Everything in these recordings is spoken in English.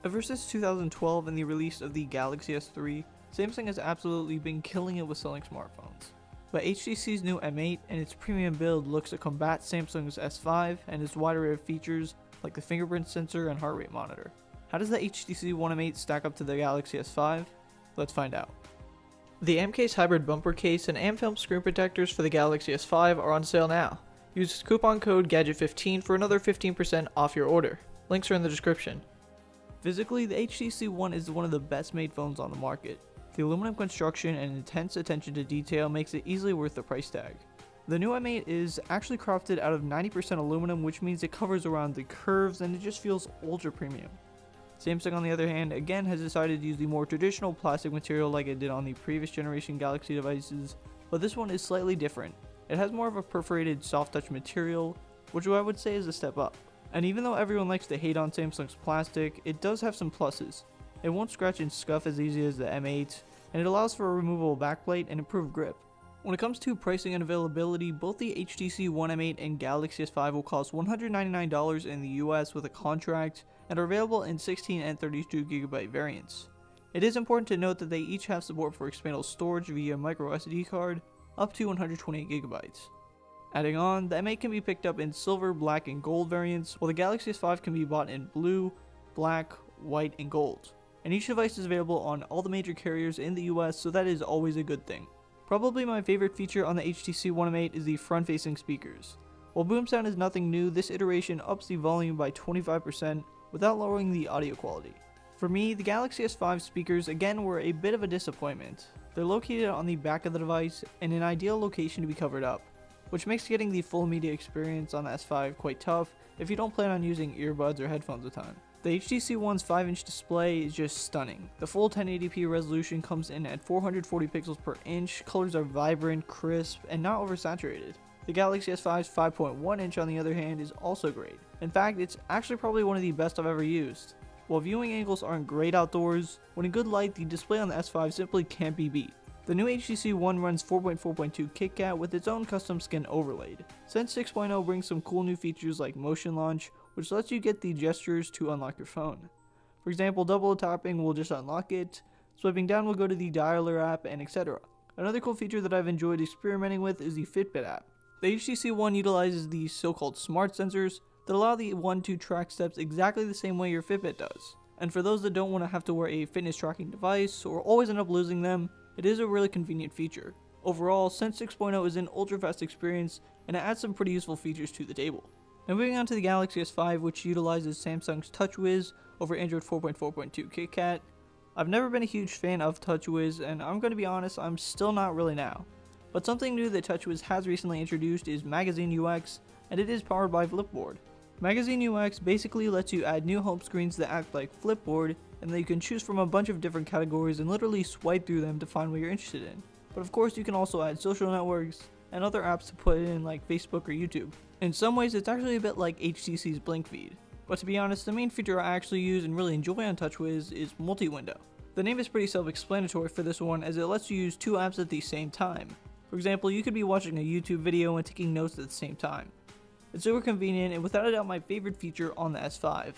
Ever since 2012 and the release of the Galaxy S3, Samsung has absolutely been killing it with selling smartphones. But HTC's new M8 and its premium build looks to combat Samsung's S5 and its wide array of features like the fingerprint sensor and heart rate monitor. How does the HTC One M8 stack up to the Galaxy S5? Let's find out. The AMCase hybrid bumper case and AMFilm screen protectors for the Galaxy S5 are on sale now. Use coupon code GADGET15 for another 15% off your order. Links are in the description. Physically, the HTC One is one of the best made phones on the market. The aluminum construction and intense attention to detail makes it easily worth the price tag. The new M8 is actually crafted out of 90% aluminum, which means it covers around the curves and it just feels ultra premium. Samsung, on the other hand, again has decided to use the more traditional plastic material like it did on the previous generation Galaxy devices, but this one is slightly different. It has more of a perforated soft touch material, which I would say is a step up. And even though everyone likes to hate on Samsung's plastic, it does have some pluses. It won't scratch and scuff as easy as the M8, and it allows for a removable backplate and improved grip. When it comes to pricing and availability, both the HTC One M8 and Galaxy S5 will cost $199 in the US with a contract and are available in 16 and 32GB variants. It is important to note that they each have support for expandable storage via microSD card up to 128GB. Adding on, the M8 can be picked up in silver, black, and gold variants, while the Galaxy S5 can be bought in blue, black, white, and gold. And each device is available on all the major carriers in the US, so that is always a good thing. Probably my favorite feature on the HTC One M8 is the front-facing speakers. While boom sound is nothing new, this iteration ups the volume by 25% without lowering the audio quality. For me, the Galaxy S5 speakers again were a bit of a disappointment. They're located on the back of the device in an ideal location to be covered up, which makes getting the full media experience on the S5 quite tough if you don't plan on using earbuds or headphones a ton. The HTC One's 5-inch display is just stunning. The full 1080p resolution comes in at 440 pixels per inch, colors are vibrant, crisp, and not oversaturated. The Galaxy S5's 5.1 inch on the other hand is also great. In fact, it's actually probably one of the best I've ever used. While viewing angles aren't great outdoors, when in good light the display on the S5 simply can't be beat. The new HTC One runs 4.4.2 KitKat with its own custom skin overlaid. Sense 6.0 brings some cool new features like motion launch, which lets you get the gestures to unlock your phone. For example, double tapping will just unlock it, swiping down will go to the dialer app, and etc. Another cool feature that I've enjoyed experimenting with is the Fitbit app. The HTC One utilizes the so-called smart sensors that allow the One to track steps exactly the same way your Fitbit does. And for those that don't want to have to wear a fitness tracking device or always end up losing them, it is a really convenient feature. Overall, Sense 6.0 is an ultra-fast experience and it adds some pretty useful features to the table. Now moving on to the Galaxy S5, which utilizes Samsung's TouchWiz over Android 4.4.2 KitKat. I've never been a huge fan of TouchWiz, and I'm going to be honest, I'm still not really now. But something new that TouchWiz has recently introduced is Magazine UX, and it is powered by Flipboard. Magazine UX basically lets you add new home screens that act like Flipboard, and that you can choose from a bunch of different categories and literally swipe through them to find what you're interested in. But of course you can also add social networks and other apps to put in like Facebook or YouTube. In some ways it's actually a bit like HTC's Blink feed. But to be honest, the main feature I actually use and really enjoy on TouchWiz is multi-window. The name is pretty self-explanatory for this one as it lets you use two apps at the same time. For example, you could be watching a YouTube video and taking notes at the same time. It's super convenient and without a doubt my favorite feature on the S5.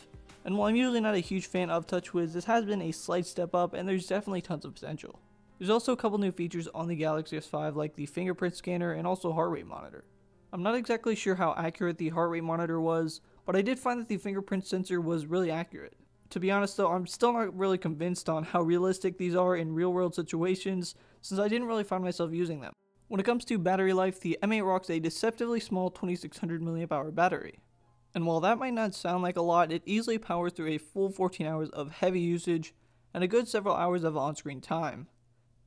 And while I'm usually not a huge fan of TouchWiz, this has been a slight step up and there's definitely tons of potential. There's also a couple new features on the Galaxy S5 like the fingerprint scanner and also heart rate monitor. I'm not exactly sure how accurate the heart rate monitor was, but I did find that the fingerprint sensor was really accurate. To be honest though, I'm still not really convinced on how realistic these are in real world situations since I didn't really find myself using them. When it comes to battery life, the M8 rocks a deceptively small 2600 mAh battery. And while that might not sound like a lot, it easily powers through a full 14 hours of heavy usage and a good several hours of on-screen time.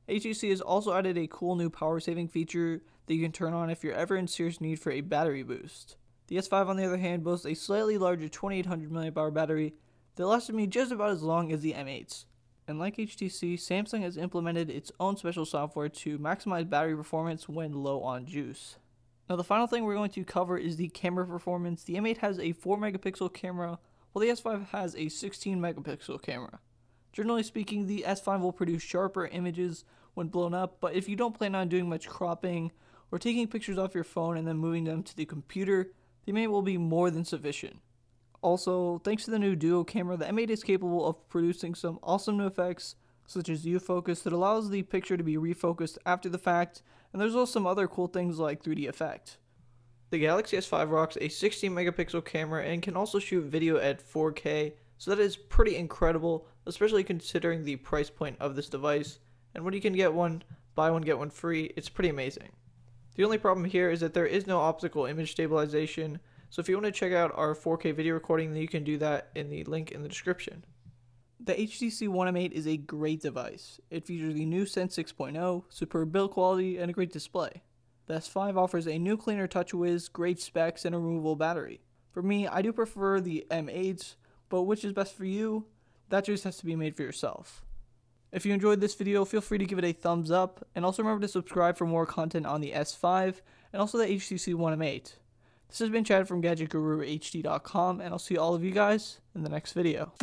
HTC has also added a cool new power saving feature that you can turn on if you're ever in serious need for a battery boost. The S5 on the other hand boasts a slightly larger 2800 mAh battery that lasted me just about as long as the M8's. And like HTC, Samsung has implemented its own special software to maximize battery performance when low on juice. Now the final thing we're going to cover is the camera performance. The M8 has a 4 megapixel camera, while the S5 has a 16 megapixel camera. Generally speaking, the S5 will produce sharper images when blown up, but if you don't plan on doing much cropping or taking pictures off your phone and then moving them to the computer, the M8 will be more than sufficient. Also, thanks to the new Duo camera, the M8 is capable of producing some awesome new effects, such as U-Focus that allows the picture to be refocused after the fact, and there's also some other cool things like 3D effect. The Galaxy S5 rocks a 16 megapixel camera and can also shoot video at 4K, so that is pretty incredible, especially considering the price point of this device, and when you can get one, buy one get one free, it's pretty amazing. The only problem here is that there is no optical image stabilization, so if you want to check out our 4K video recording, then you can do that in the link in the description. The HTC One M8 is a great device. It features the new Sense 6.0, superb build quality, and a great display. The S5 offers a new cleaner TouchWiz, great specs, and a removable battery. For me, I do prefer the M8s, but which is best for you, that choice has to be made for yourself. If you enjoyed this video, feel free to give it a thumbs up, and also remember to subscribe for more content on the S5, and also the HTC One M8. This has been Chad from GadgetGuruHD.com, and I'll see all of you guys in the next video.